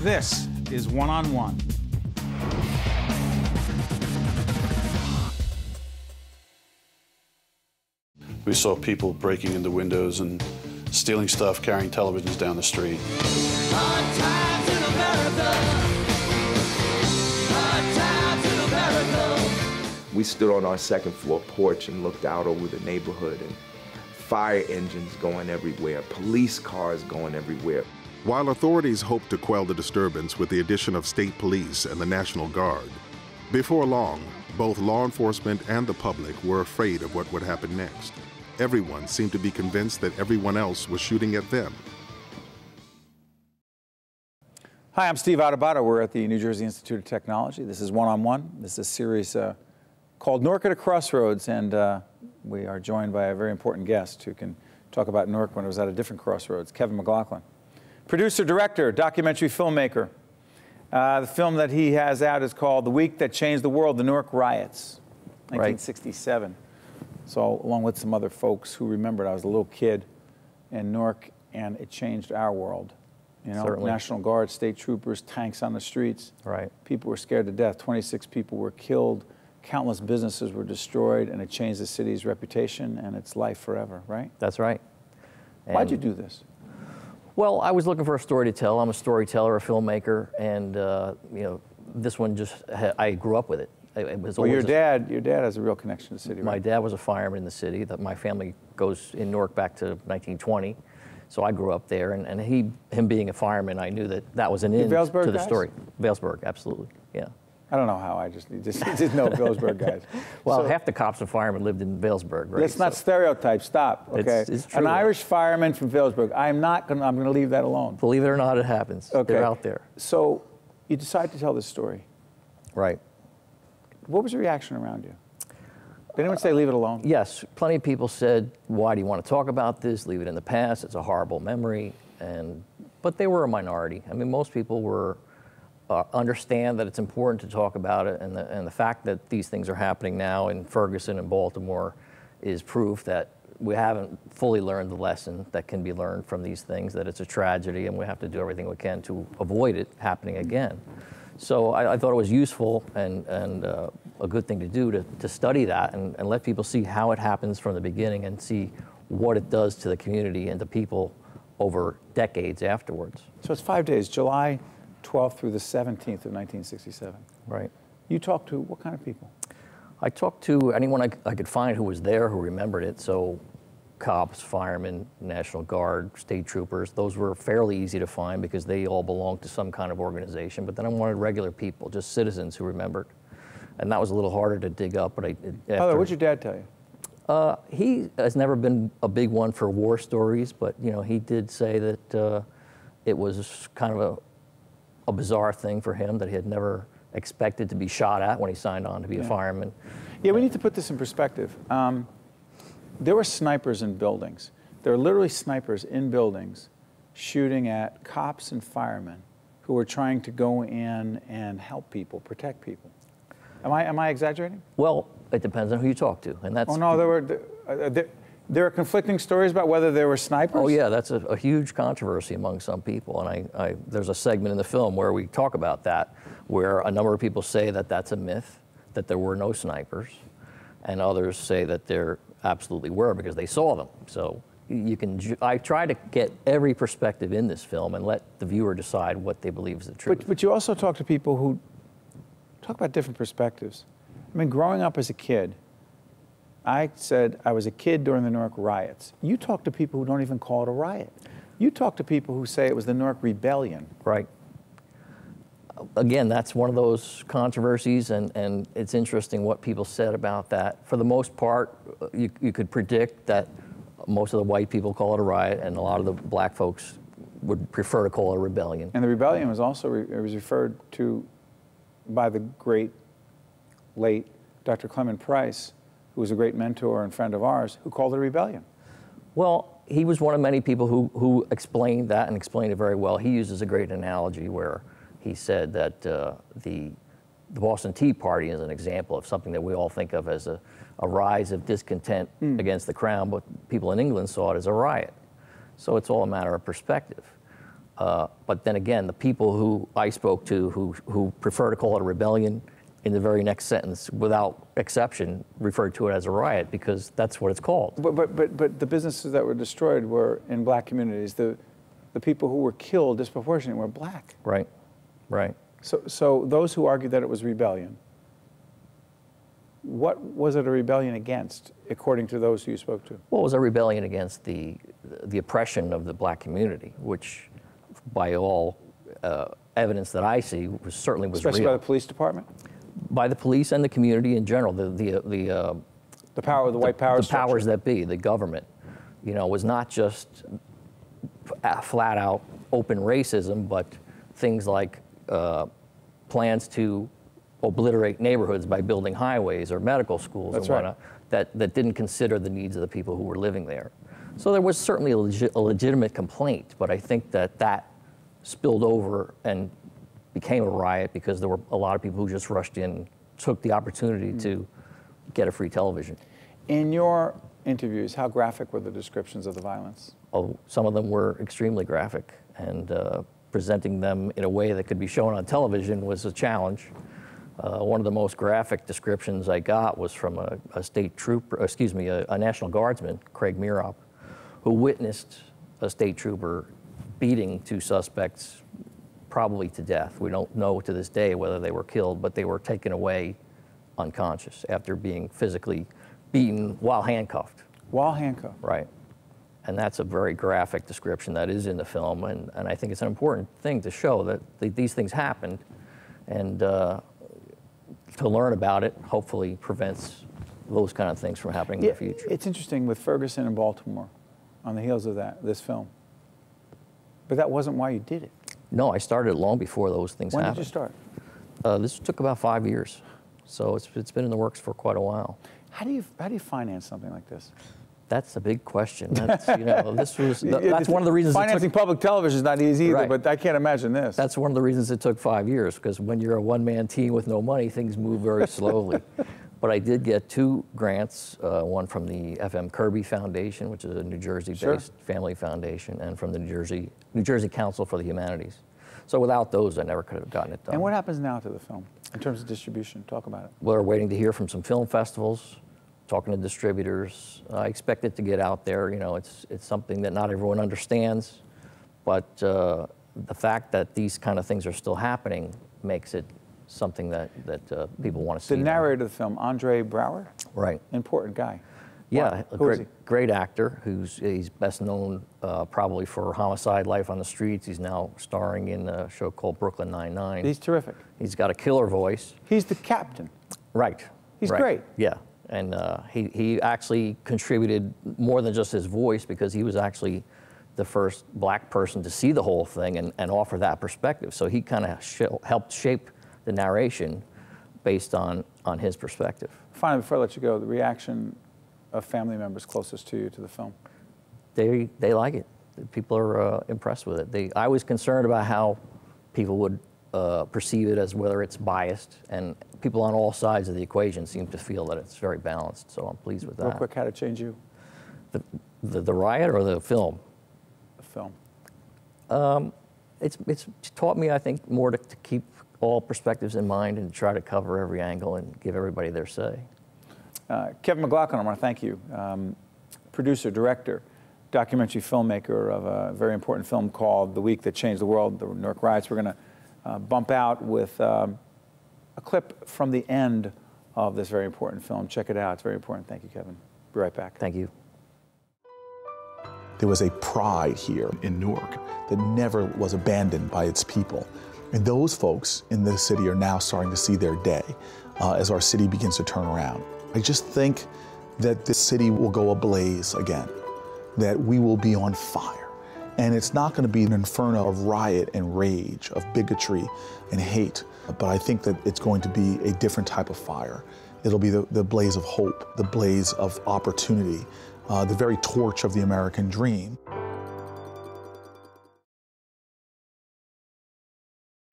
This is One on One. We saw people breaking into windows and stealing stuff, carrying televisions down the street. Hard times in America. Hard times in America. We stood on our second floor porch and looked out over the neighborhood, and fire engines going everywhere, police cars going everywhere. While authorities hoped to quell the disturbance with the addition of state police and the National Guard, before long, both law enforcement and the public were afraid of what would happen next. Everyone seemed to be convinced that everyone else was shooting at them. Hi, I'm Steve Adubato. We're at the New Jersey Institute of Technology. This is One on One. This is a series called Newark at a Crossroads, and we are joined by a very important guest who can talk about Newark when it was at a different crossroads, Kevin McLaughlin. Producer, director, documentary filmmaker. The film that he has out is called The Week That Changed the World, the Newark Riots, 1967. So along with some other folks who remembered, I was a little kid in Newark, and it changed our world. You know, Certainly. National Guard, state troopers, tanks on the streets. Right. People were scared to death. 26 people were killed. Countless businesses were destroyed, and it changed the city's reputation and its life forever, right? That's right. Why'd you do this? Well, I was looking for a story to tell. I'm a storyteller, a filmmaker, and you know, this one just I grew up with it. It was Well, always your dad has a real connection to the city, my right? dad was a fireman in the city. That my family goes in Newark back to 1920, so I grew up there. And him being a fireman, I knew that was an in to Vailsburg the guys? story. Vailsburg, absolutely, yeah. I don't know how. I just didn't know Vailsburg guys. Well, So- half the cops and firemen lived in Vailsburg, right? Let's not stereotype. Stop. Okay. It's true. An Irish fireman from Vailsburg. I'm going to leave that alone. Believe it or not, it happens. Okay. They're out there. So you decide to tell this story. Right. What was the reaction around you? Did anyone say leave it alone? Yes, plenty of people said, why do you want to talk about this? Leave it in the past. It's a horrible memory. But they were a minority. I mean, most people were understand that it's important to talk about it, and the fact that these things are happening now in Ferguson and Baltimore is proof that we haven't fully learned the lesson that can be learned from these things, that it's a tragedy and we have to do everything we can to avoid it happening again. So I thought it was useful and a good thing to do to study that and let people see how it happens from the beginning and see what it does to the community and to people over decades afterwards. So it's 5 days, July 12th through the 17th of 1967. Right. You talked to what kind of people? I talked to anyone I could find who was there, who remembered it. So cops, firemen, National Guard, state troopers, those were fairly easy to find because they all belonged to some kind of organization. But then I wanted regular people, just citizens who remembered. And that was a little harder to dig up. But What'd your dad tell you? He has never been a big one for war stories, but you know, he did say that it was kind of a bizarre thing for him, that he had never expected to be shot at when he signed on to be a fireman. Yeah, we need to put this in perspective. There were snipers in buildings. There were literally snipers in buildings shooting at cops and firemen who were trying to go in and help people, protect people. Am I exaggerating? Well, it depends on who you talk to, and that's. Oh no, there are conflicting stories about whether there were snipers. Oh yeah, that's a huge controversy among some people, and there's a segment in the film where we talk about that, where a number of people say that that's a myth, that there were no snipers, and others say that there absolutely were because they saw them. So I try to get every perspective in this film and let the viewer decide what they believe is the truth. But you also talk to people who talk about different perspectives. I mean, growing up as a kid, I said I was a kid during the Newark riots. You talk to people who don't even call it a riot. You talk to people who say it was the Newark Rebellion. Right. Again, that's one of those controversies, and it's interesting what people said about that. For the most part, you could predict that most of the white people call it a riot, and a lot of the black folks would prefer to call it a rebellion. And the rebellion was also referred to by the great, late Dr. Clement Price, who was a great mentor and friend of ours, who called it a rebellion. Well, he was one of many people who explained that and explained it very well. He uses a great analogy where he said that the Boston Tea Party is an example of something that we all think of as a rise of discontent against the crown, but people in England saw it as a riot. So it's all a matter of perspective. But then again, the people who I spoke to who prefer to call it a rebellion, in the very next sentence, without exception, referred to it as a riot because that's what it's called. But the businesses that were destroyed were in black communities. The people who were killed disproportionately were black. Right, right. So those who argued that it was rebellion, what was it a rebellion against, according to those who you spoke to? Well, it was a rebellion against the oppression of the black community, which, by all evidence that I see, certainly was Especially real. by the police department? By the police and the community in general, the power of the white power the structure. powers that be, the government, was not just flat out open racism, but things like plans to obliterate neighborhoods by building highways or medical schools That's and whatnot, that didn't consider the needs of the people who were living there. So there was certainly a legitimate complaint, but I think that spilled over and became a riot because there were a lot of people who just rushed in, took the opportunity to get a free television. In your interviews, how graphic were the descriptions of the violence? Oh, some of them were extremely graphic, and presenting them in a way that could be shown on television was a challenge. One of the most graphic descriptions I got was from a state trooper, a National Guardsman, Craig Mirop, who witnessed a state trooper beating two suspects probably to death. We don't know to this day whether they were killed, but they were taken away unconscious after being physically beaten while handcuffed. While handcuffed? Right. And that's a very graphic description that is in the film, and I think it's an important thing to show that these things happened, and to learn about it hopefully prevents those kind of things from happening in the future. It's interesting with Ferguson and Baltimore on the heels of this film. But that wasn't why you did it. No, I started long before those things happened. When did you start? This took about 5 years, so it's been in the works for quite a while. How do you finance something like this? That's a big question. That's, that's one of the reasons financing public television is not easy either, Right. but I can't imagine this. That's one of the reasons it took 5 years, because when you're a one-man team with no money, things move very slowly. But I did get 2 grants, one from the FM Kirby Foundation, which is a New Jersey-based family foundation, and from the New Jersey Council for the Humanities. So without those, I never could have gotten it done. And what happens now to the film in terms of distribution? Talk about it. We're waiting to hear from some film festivals, talking to distributors. I expect it to get out there. It's something that not everyone understands, but the fact that these kind of things are still happening makes it something that people want to see. The narrator of the film, Andre Braugher? Right. Important guy. Yeah, Who is he? great actor he's best known probably for Homicide: Life on the Streets. He's now starring in a show called Brooklyn Nine-Nine. He's terrific. He's got a killer voice. He's the captain. Right. He's right. great. Yeah, and he actually contributed more than just his voice, because he was actually the first black person to see the whole thing and offer that perspective. So he kind of helped shape the narration based on his perspective. Finally, before I let you go, the reaction of family members closest to you to the film? They like it. People are impressed with it. I was concerned about how people would perceive it, as whether it's biased, and people on all sides of the equation seem to feel that it's very balanced, so I'm pleased with that. Real quick, how did it change you? The riot or the film? The film. It's taught me, I think, more to keep all perspectives in mind and try to cover every angle and give everybody their say. Kevin McLaughlin, I want to thank you. Producer, director, documentary filmmaker of a very important film called The Week That Changed the World, the Newark Riots. We're going to bump out with a clip from the end of this very important film. Check it out. It's very important. Thank you, Kevin. Be right back. Thank you. There was a pride here in Newark that never was abandoned by its people. And those folks in the city are now starting to see their day as our city begins to turn around. I just think that this city will go ablaze again, that we will be on fire. And it's not going to be an inferno of riot and rage, of bigotry and hate, but I think that it's going to be a different type of fire. It'll be the blaze of hope, the blaze of opportunity, the very torch of the American dream.